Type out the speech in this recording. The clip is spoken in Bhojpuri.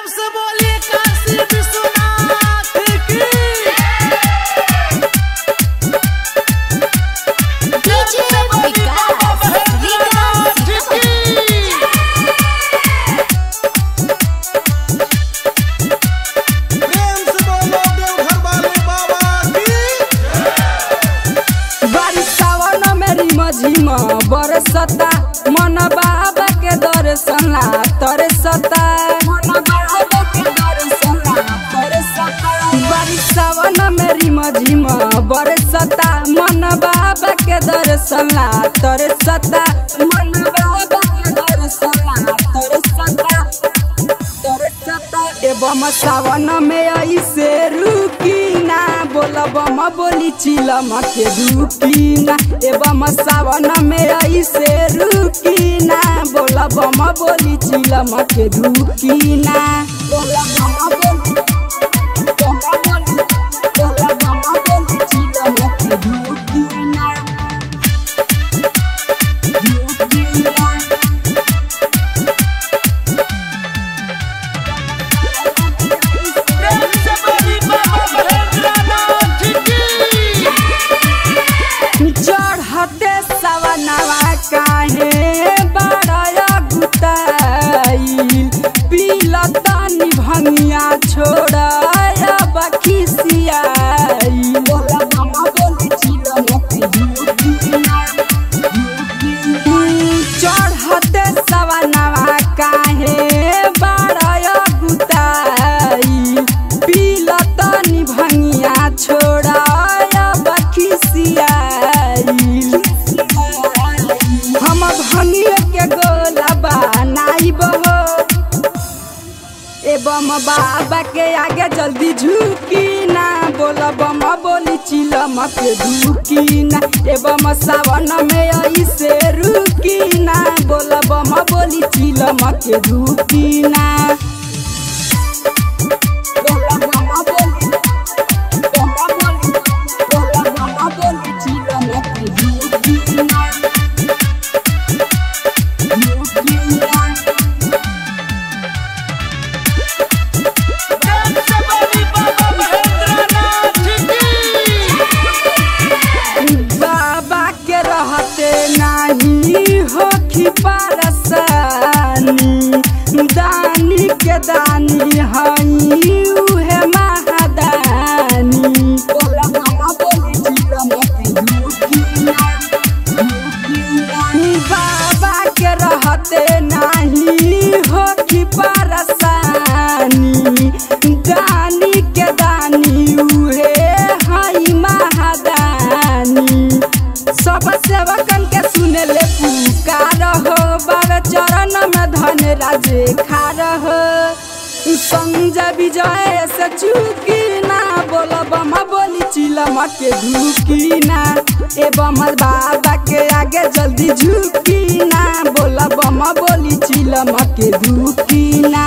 प्रेम से बोलिए काशी विश्वनाथ की। झिमा बरसता मन बाबा के दर्शन ला तरसता मन बाबा के दर्शन ला तरसता बारिश सावन में रिमा झिमा बरसता मन बाबा के दर्शन ला तरसता मन बाबा के दर्शन ला तरसता एवं सावन में ऐसे रुकी ना बोलब बोली चिलम के रुकी ना एवं सावन में ऐसे रुकी ना बोलब बोली चिलम के रुकी ना काहे बड़ा गुताइल पीलतानी भंगिया छोड़ा बखिसियाई चढ़ते सवनवा काहे बड़ा गुताइल पीलतानी भंगिया छोड़ा बखिसियाई हम भंगिया के गोला बनाइब हो एवं बाबा के आगे जल्दी झुकी ना बोलब बोली चिलम के धुकी ना एवं सावन में ऐसे रुकी ना बोलब बोली चिलम के धुकी ना दानी के दानी हई उहे महादानी बाबा के रहते नहीं हो कि परेशानी दानी के दानी उहे हई महादानी सब सेवकन के सुने ले पुकार हो बाबा चरण में धन राजे खार हो संजय विजय से चुकी ना बोलब बोली चिलम के धुकी ना एवं बाबा के आगे जल्दी झुकी ना बोलब बोली चिलम के धुकी ना।